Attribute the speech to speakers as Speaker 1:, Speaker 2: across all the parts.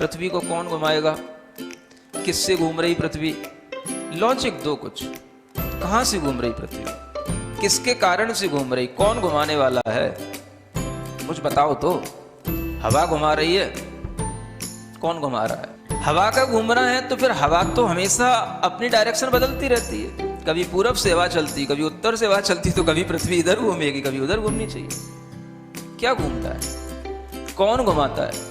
Speaker 1: पृथ्वी को कौन घुमाएगा, किससे घूम रही पृथ्वी, लॉजिक दो कुछ, कहां से घूम रही पृथ्वी, किसके कारण से घूम रही, कौन घुमाने वाला है, कुछ बताओ तो। हवा घुमा रही है, कौन घुमा रहा है, हवा का घूमना है तो फिर हवा तो हमेशा अपनी डायरेक्शन बदलती रहती है, कभी पूरब से हवा चलती, कभी उत्तर से हवा चलती, तो कभी पृथ्वी इधर घूमेगी, कभी उधर घूमनी चाहिए। क्या घूमता है, कौन घुमाता है।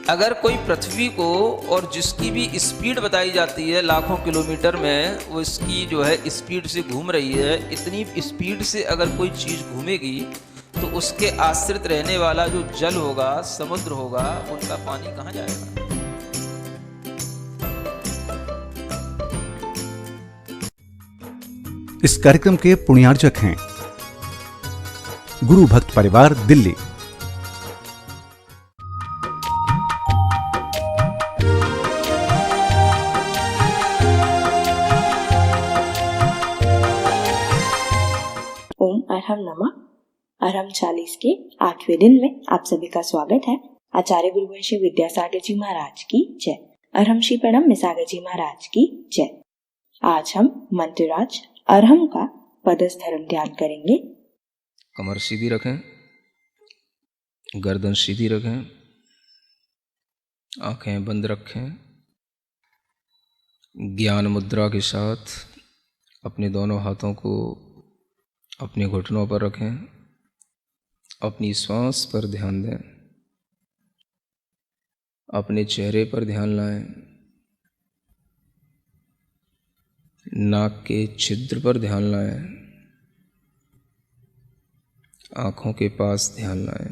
Speaker 1: अगर कोई पृथ्वी को, और जिसकी भी स्पीड बताई जाती है लाखों किलोमीटर में, वो इसकी जो है स्पीड से घूम रही है, इतनी स्पीड से अगर कोई चीज घूमेगी तो उसके आश्रित रहने वाला जो जल होगा, समुद्र होगा, उनका पानी कहाँ जाएगा।
Speaker 2: इस कार्यक्रम के पुण्यार्जक हैं गुरु भक्त परिवार, दिल्ली।
Speaker 3: ओम अरहम नमः। अरहम 40 के 8वें दिन में आप सभी का स्वागत है। आचार्य गुरुवंशी विद्यासागर जी महाराज की जय। अरहम श्री प्रणम मिसागर जी महाराज की जय। आज हम मंत्रराज अरहम का पदस्थ धर्म ध्यान करेंगे।
Speaker 1: कमर सीधी रखें, गर्दन सीधी रखें, आंखें बंद रखें। ज्ञान मुद्रा के साथ अपने दोनों हाथों को अपने घुटनों पर रखें, अपनी श्वास पर ध्यान दें, अपने चेहरे पर ध्यान लाएं, नाक के छिद्र पर ध्यान लाएं, आंखों के पास ध्यान लाएं।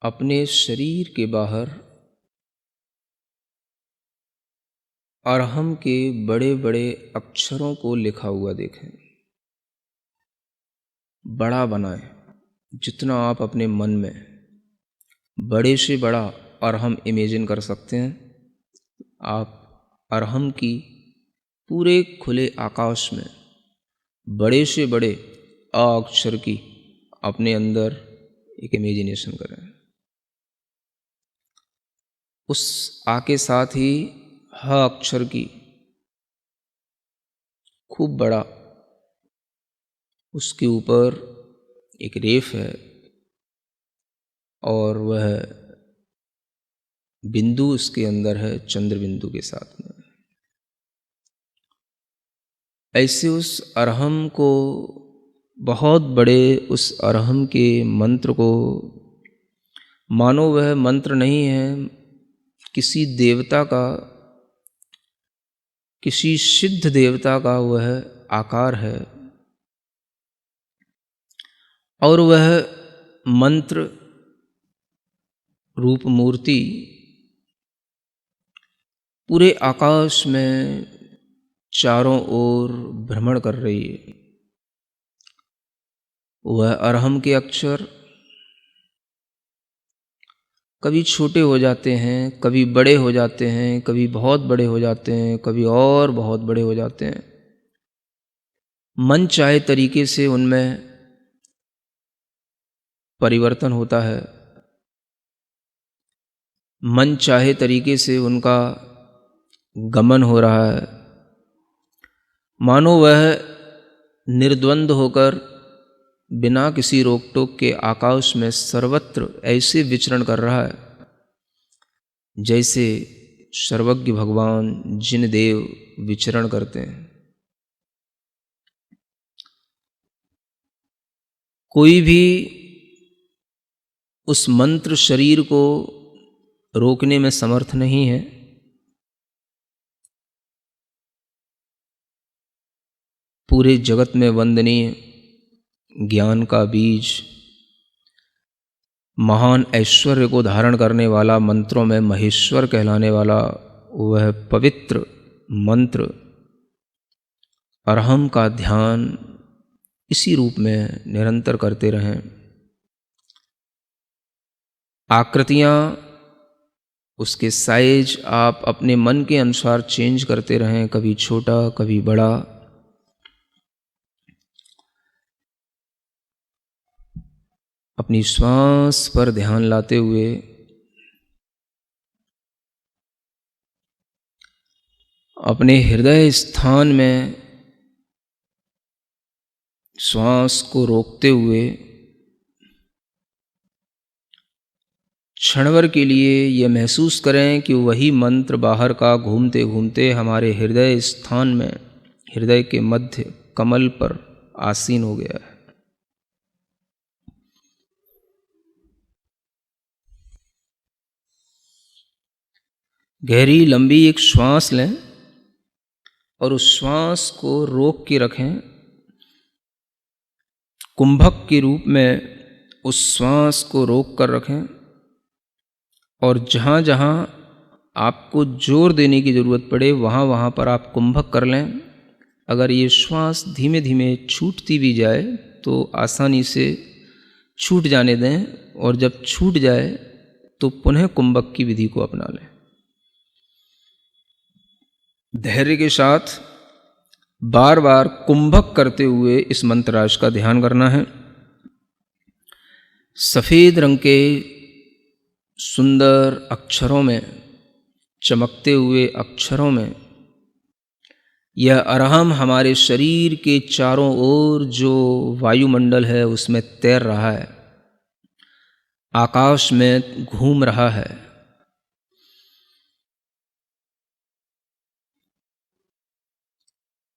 Speaker 1: अपने शरीर के बाहर अरहम के बड़े बड़े अक्षरों को लिखा हुआ देखें। बड़ा बनाएं, जितना आप अपने मन में बड़े से बड़ा अरहम इमेजिन कर सकते हैं, आप अरहम की पूरे खुले आकाश में बड़े से बड़े अ अक्षर की अपने अंदर एक इमेजिनेशन करें। उस आ के साथ ही ह अक्षर की खूब बड़ा, उसके ऊपर एक रेफ है और वह बिंदु उसके अंदर है, चंद्र बिंदु के साथ में। ऐसे उस अरहम को, बहुत बड़े उस अरहम के मंत्र को, मानो वह मंत्र नहीं है, किसी देवता का, किसी सिद्ध देवता का वह आकार है, और वह मंत्र रूप मूर्ति पूरे आकाश में चारों ओर भ्रमण कर रही है। वह अरहम के अक्षर कभी छोटे हो जाते हैं, कभी बड़े हो जाते हैं, कभी बहुत बड़े हो जाते हैं, कभी और बहुत बड़े हो जाते हैं। मन चाहे तरीके से उनमें परिवर्तन होता है, मन चाहे तरीके से उनका गमन हो रहा है, मानो वह निर्द्वंद होकर बिना किसी रोक टोक के आकाश में सर्वत्र ऐसे विचरण कर रहा है जैसे सर्वज्ञ भगवान जिन देव विचरण करते हैं। कोई भी उस मंत्र शरीर को रोकने में समर्थ नहीं है। पूरे जगत में वंदनीय ज्ञान का बीज, महान ऐश्वर्य को धारण करने वाला, मंत्रों में महेश्वर कहलाने वाला वह पवित्र मंत्र अरहम का ध्यान इसी रूप में निरंतर करते रहें। आकृतियाँ, उसके साइज आप अपने मन के अनुसार चेंज करते रहें, कभी छोटा कभी बड़ा। अपनी श्वास पर ध्यान लाते हुए अपने हृदय स्थान में श्वास को रोकते हुए क्षणभर के लिए यह महसूस करें कि वही मंत्र बाहर का घूमते घूमते हमारे हृदय स्थान में, हृदय के मध्य कमल पर आसीन हो गया है। गहरी लंबी एक श्वास लें और उस श्वास को रोक के रखें। कुंभक के रूप में उस श्वास को रोक कर रखें और जहाँ जहाँ आपको जोर देने की ज़रूरत पड़े वहाँ वहाँ पर आप कुंभक कर लें। अगर ये श्वास धीमे धीमे छूटती भी जाए तो आसानी से छूट जाने दें और जब छूट जाए तो पुनः कुंभक की विधि को अपना लें। धैर्य के साथ बार बार कुंभक करते हुए इस मंत्रराज का ध्यान करना है। सफ़ेद रंग के सुंदर अक्षरों में, चमकते हुए अक्षरों में यह अरहम हमारे शरीर के चारों ओर जो वायुमंडल है उसमें तैर रहा है, आकाश में घूम रहा है।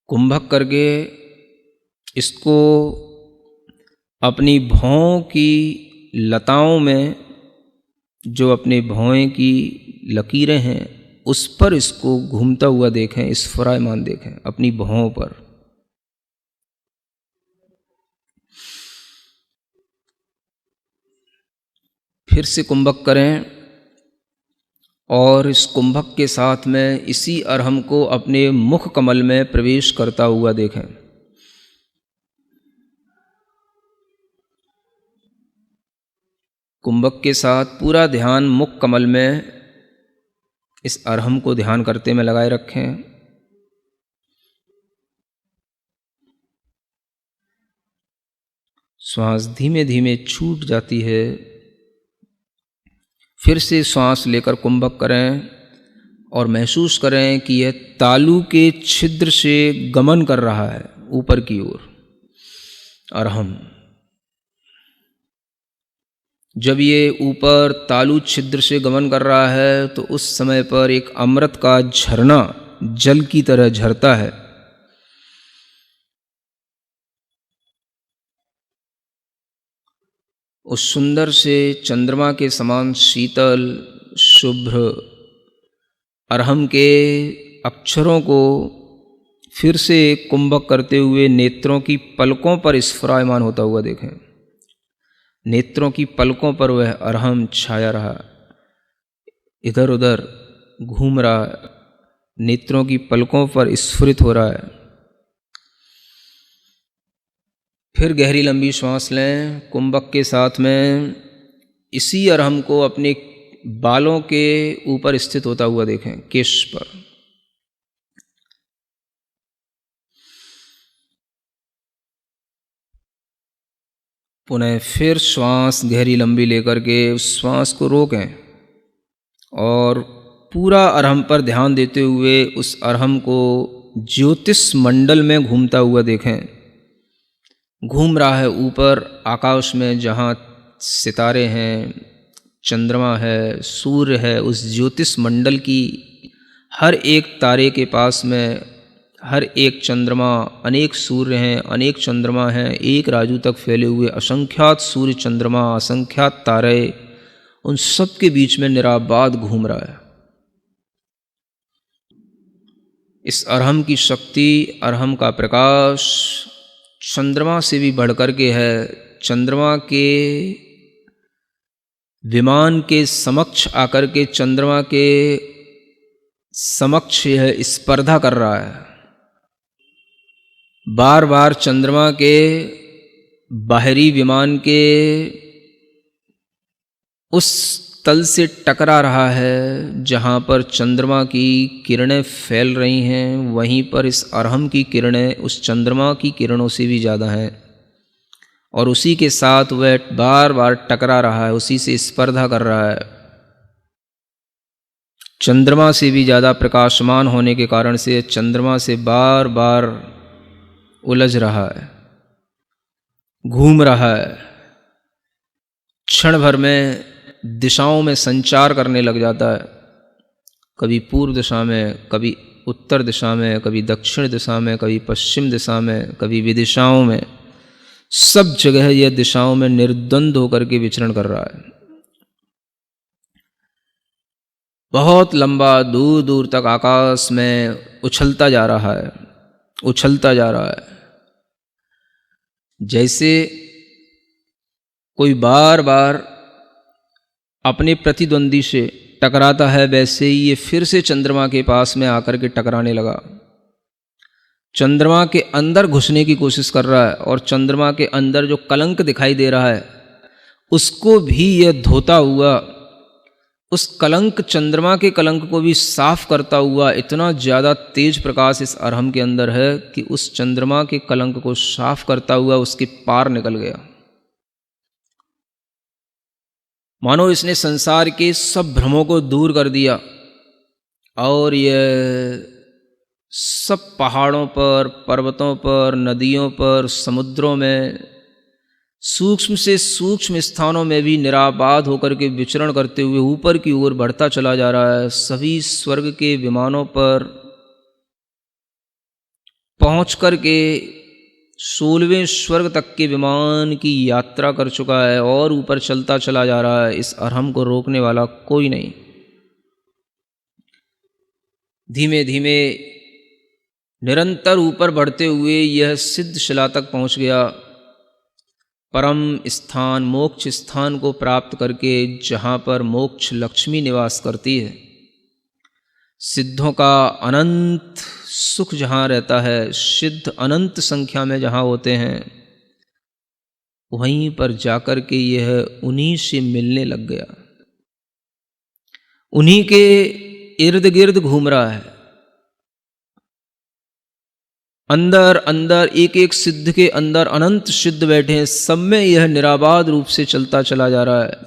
Speaker 1: कुंभक करके इसको अपनी भौं की लताओं में, जो अपने भौं की लकीरें हैं उस पर इसको घूमता हुआ देखें, स्फुरायमान देखें अपनी भौं पर। फिर से कुंभक करें और इस कुंभक के साथ में इसी अरहम को अपने मुख कमल में प्रवेश करता हुआ देखें। कुंभक के साथ पूरा ध्यान मुख कमल में इस अरहम को ध्यान करते में लगाए रखें। श्वास धीमे धीमे छूट जाती है। फिर से श्वास लेकर कुंभक करें और महसूस करें कि यह तालू के छिद्र से गमन कर रहा है ऊपर की ओर अरहम। जब ये ऊपर तालु छिद्र से गमन कर रहा है तो उस समय पर एक अमृत का झरना जल की तरह झरता है। उस सुंदर से चंद्रमा के समान शीतल शुभ्र अरहम के अक्षरों को फिर से कुंभक करते हुए नेत्रों की पलकों पर स्फुरायमान होता हुआ देखें। नेत्रों की पलकों पर वह अरहम छाया रहा, इधर उधर घूम रहा, नेत्रों की पलकों पर स्फुरित हो रहा है। फिर गहरी लंबी श्वास लें। कुंभक के साथ में इसी अरहम को अपने बालों के ऊपर स्थित होता हुआ देखें, केश पर। पुनः फिर श्वास गहरी लंबी लेकर के उस श्वास को रोकें और पूरा अरहम पर ध्यान देते हुए उस अरहम को ज्योतिष मंडल में घूमता हुआ देखें। घूम रहा है ऊपर आकाश में, जहाँ सितारे हैं, चंद्रमा है, सूर्य है, उस ज्योतिष मंडल की हर एक तारे के पास में हर एक चंद्रमा, अनेक सूर्य हैं, अनेक चंद्रमा हैं, एक राजू तक फैले हुए असंख्यात सूर्य चंद्रमा, असंख्यात तारे, उन सब के बीच में निराबाद घूम रहा है। इस अरहम की शक्ति, अरहम का प्रकाश चंद्रमा से भी बढ़कर के है। चंद्रमा के विमान के समक्ष आकर के चंद्रमा के समक्ष यह स्पर्धा कर रहा है। बार बार चंद्रमा के बाहरी विमान के उस तल से टकरा रहा है जहाँ पर चंद्रमा की किरणें फैल रही हैं, वहीं पर इस अरहम की किरणें उस चंद्रमा की किरणों से भी ज़्यादा हैं और उसी के साथ वह बार बार टकरा रहा है, उसी से स्पर्धा कर रहा है। चंद्रमा से भी ज़्यादा प्रकाशमान होने के कारण से चंद्रमा से बार बार उलझ रहा है, घूम रहा है। क्षण भर में दिशाओं में संचार करने लग जाता है, कभी पूर्व दिशा में, कभी उत्तर दिशा में, कभी दक्षिण दिशा में, कभी पश्चिम दिशा में, कभी विदिशाओं में। सब जगह यह दिशाओं में निर्द्वंद होकर के विचरण कर रहा है। बहुत लंबा दूर दूर तक आकाश में उछलता जा रहा है, उछलता जा रहा है। जैसे कोई बार बार अपने प्रतिद्वंदी से टकराता है, वैसे ही ये फिर से चंद्रमा के पास में आकर के टकराने लगा। चंद्रमा के अंदर घुसने की कोशिश कर रहा है और चंद्रमा के अंदर जो कलंक दिखाई दे रहा है उसको भी यह धोता हुआ, उस कलंक, चंद्रमा के कलंक को भी साफ करता हुआ, इतना ज़्यादा तेज प्रकाश इस अरहम के अंदर है कि उस चंद्रमा के कलंक को साफ करता हुआ उसके पार निकल गया। मानो इसने संसार के सब भ्रमों को दूर कर दिया और यह सब पहाड़ों पर, पर्वतों पर, नदियों पर, समुद्रों में, सूक्ष्म से सूक्ष्म स्थानों में भी निराबाद होकर के विचरण करते हुए ऊपर की ओर बढ़ता चला जा रहा है। सभी स्वर्ग के विमानों पर पहुंच कर के 16वें स्वर्ग तक के विमान की यात्रा कर चुका है और ऊपर चलता चला जा रहा है। इस अरहम को रोकने वाला कोई नहीं। धीमे धीमे निरंतर ऊपर बढ़ते हुए यह सिद्ध शिला तक पहुंच गया, परम स्थान, मोक्ष स्थान को प्राप्त करके, जहाँ पर मोक्ष लक्ष्मी निवास करती है। सिद्धों का अनंत सुख जहाँ रहता है, सिद्ध अनंत संख्या में जहाँ होते हैं, वहीं पर जाकर के यह उन्हीं से मिलने लग गया, उन्हीं के इर्द गिर्द घूम रहा है। अंदर अंदर एक एक सिद्ध के अंदर अनंत सिद्ध बैठे हैं, सब में यह निराबाद रूप से चलता चला जा रहा है।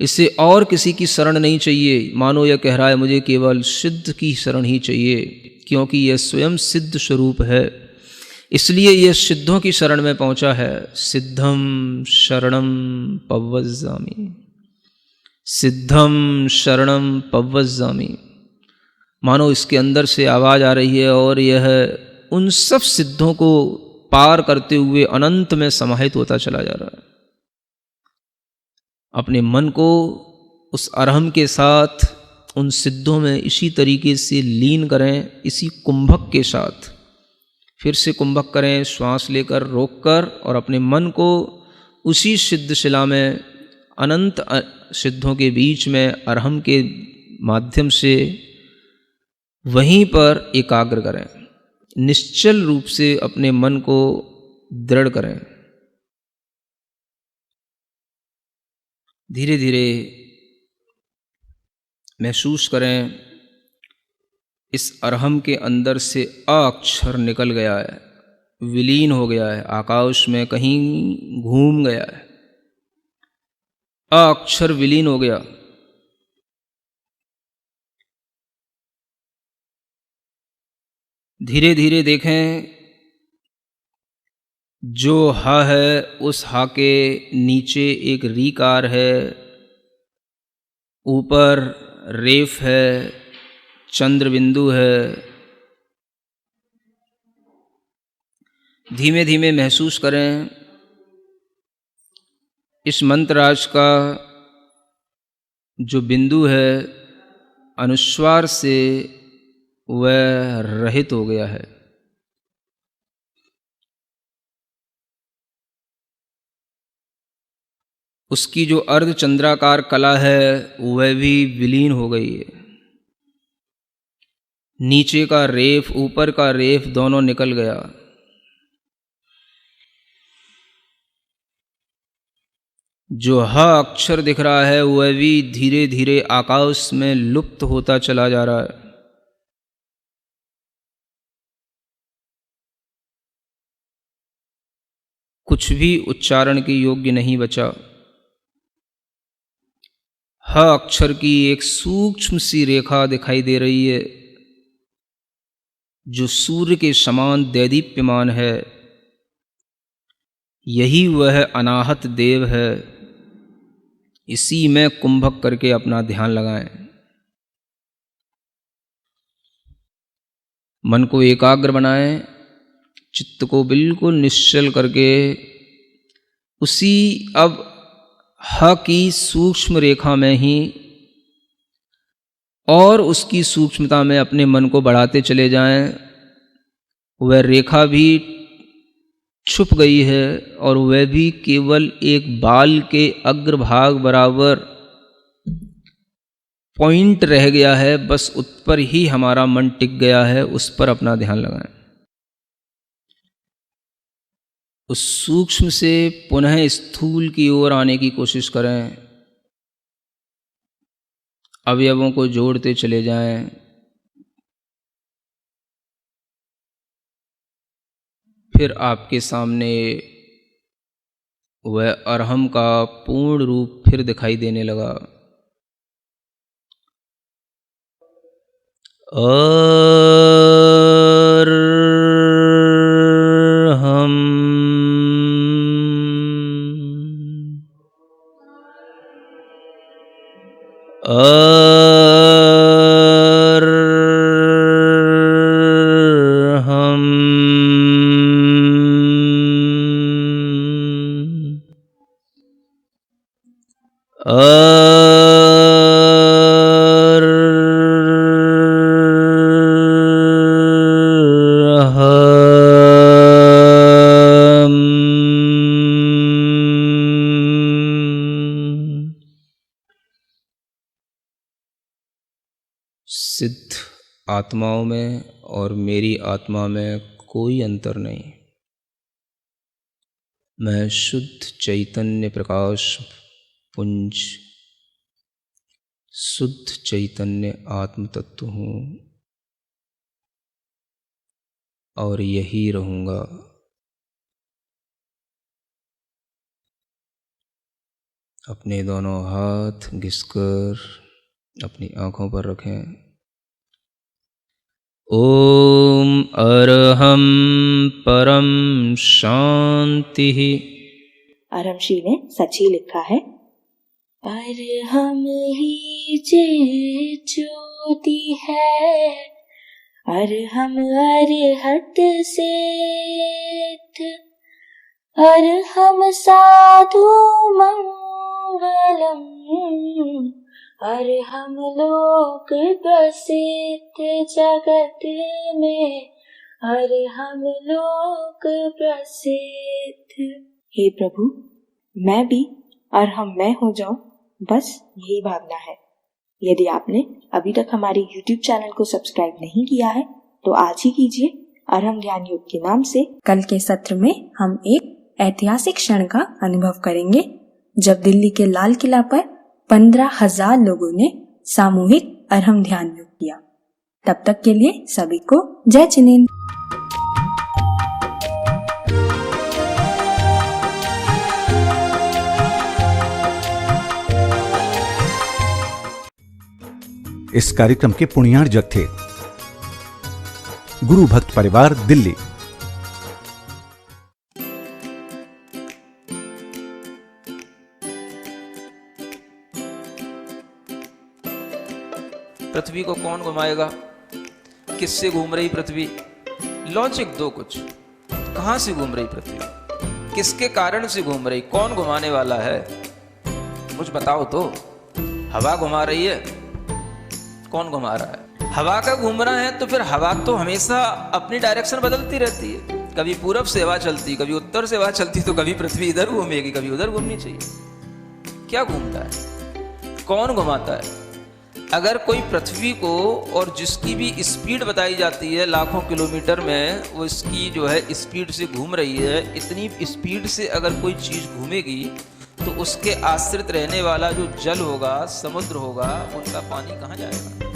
Speaker 1: इसे और किसी की शरण नहीं चाहिए। मानो यह कह रहा है मुझे केवल सिद्ध की शरण ही चाहिए, क्योंकि यह स्वयं सिद्ध स्वरूप है, इसलिए यह सिद्धों की शरण में पहुंचा है। सिद्धम शरणम पव्वज्जामि, सिद्धम शरणम पव्वज्जामि। मानो इसके अंदर से आवाज आ रही है और यह उन सब सिद्धों को पार करते हुए अनंत में समाहित होता चला जा रहा है। अपने मन को उस अरहम के साथ उन सिद्धों में इसी तरीके से लीन करें, इसी कुंभक के साथ। फिर से कुंभक करें, श्वास लेकर, रोककर, और अपने मन को उसी सिद्ध शिला में, अनंत सिद्धों के बीच में, अरहम के माध्यम से वहीं पर एकाग्र करें। निश्चल रूप से अपने मन को दृढ़ करें। धीरे धीरे महसूस करें इस अरहम के अंदर से अ अक्षर निकल गया है, विलीन हो गया है, आकाश में कहीं घूम गया है। अ अक्षर विलीन हो गया। धीरे धीरे देखें, जो हा है उस हा के नीचे एक रीकार है, ऊपर रेफ है, चंद्र बिंदु है। धीमे धीमे महसूस करें इस मंत्रराज का जो बिंदु है, अनुस्वार से वह रहित हो गया है। उसकी जो अर्धचंद्राकार कला है वह भी विलीन हो गई है। नीचे का रेफ, ऊपर का रेफ दोनों निकल गया। जो ह अक्षर दिख रहा है वह भी धीरे धीरे आकाश में लुप्त होता चला जा रहा है। कुछ भी उच्चारण के योग्य नहीं बचा। ह अक्षर की एक सूक्ष्म सी रेखा दिखाई दे रही है जो सूर्य के समान दैदीप्यमान है। यही वह अनाहत देव है। इसी में कुंभक करके अपना ध्यान लगाएं। मन को एकाग्र बनाएं, चित्त को बिल्कुल निश्चल करके उसी अब ह की सूक्ष्म रेखा में ही और उसकी सूक्ष्मता में अपने मन को बढ़ाते चले जाएं। वह रेखा भी छुप गई है और वह भी केवल एक बाल के अग्रभाग बराबर पॉइंट रह गया है। बस उस पर ही हमारा मन टिक गया है। उस पर अपना ध्यान लगाएं। उस सूक्ष्म से पुनः स्थूल की ओर आने की कोशिश करें। अवयवों को जोड़ते चले जाएं। फिर आपके सामने वह अरहम का पूर्ण रूप फिर दिखाई देने लगा। अरहम सिद्ध आत्माओं में और मेरी आत्मा में कोई अंतर नहीं। मैं शुद्ध चैतन्य प्रकाश पुंज, शुद्ध चैतन्य आत्म तत्व हूँ और यही रहूँगा। अपने दोनों हाथ घिसकर अपनी आँखों पर रखें। ओम अरहम परम शांति।
Speaker 3: अरहमशी ने सच ही लिखा है। अरहम ही जे ज्योति है, अरहम अरहत सिद्ध, अरहम साधु मंगलम, अरहम लोक प्रसिद्ध जगत में, अरहम लोक प्रसिद्ध। हे प्रभु, मैं भी अरहम मैं हो जाऊं, बस यही भावना है। यदि आपने अभी तक हमारे YouTube चैनल को सब्सक्राइब नहीं किया है तो आज ही कीजिए। अरहम ध्यान योग के नाम से कल के सत्र में हम एक ऐतिहासिक क्षण का अनुभव करेंगे जब दिल्ली के लाल किला पर 15,000 लोगों ने सामूहिक अरहम ध्यान योग किया। तब तक के लिए सभी को जय जिनेंद्र।
Speaker 2: इस कार्यक्रम के पुण्यार्जक थे गुरु भक्त परिवार दिल्ली।
Speaker 1: पृथ्वी को कौन घुमाएगा? किससे घूम रही पृथ्वी? लॉजिक दो कुछ। कहां से घूम रही पृथ्वी? किसके कारण से घूम रही? कौन घुमाने वाला है? कुछ बताओ तो। हवा घुमा रही है? कौन घुमा रहा है? हवा का घूमना है तो फिर हवा तो हमेशा अपनी डायरेक्शन बदलती रहती है। कभी पूरब से हवा चलती, कभी उत्तर से हवा चलती, तो कभी पृथ्वी इधर घूमेगी, कभी उधर घूमनी चाहिए। क्या घूमता है? कौन घुमाता है? अगर कोई पृथ्वी को, और जिसकी भी स्पीड बताई जाती है लाखों किलोमीटर में, वो इसकी जो है स्पीड से घूम रही है, इतनी स्पीड से अगर कोई चीज़ घूमेगी तो उसके आश्रित रहने वाला जो जल होगा, समुद्र होगा, उनका पानी कहाँ जाएगा?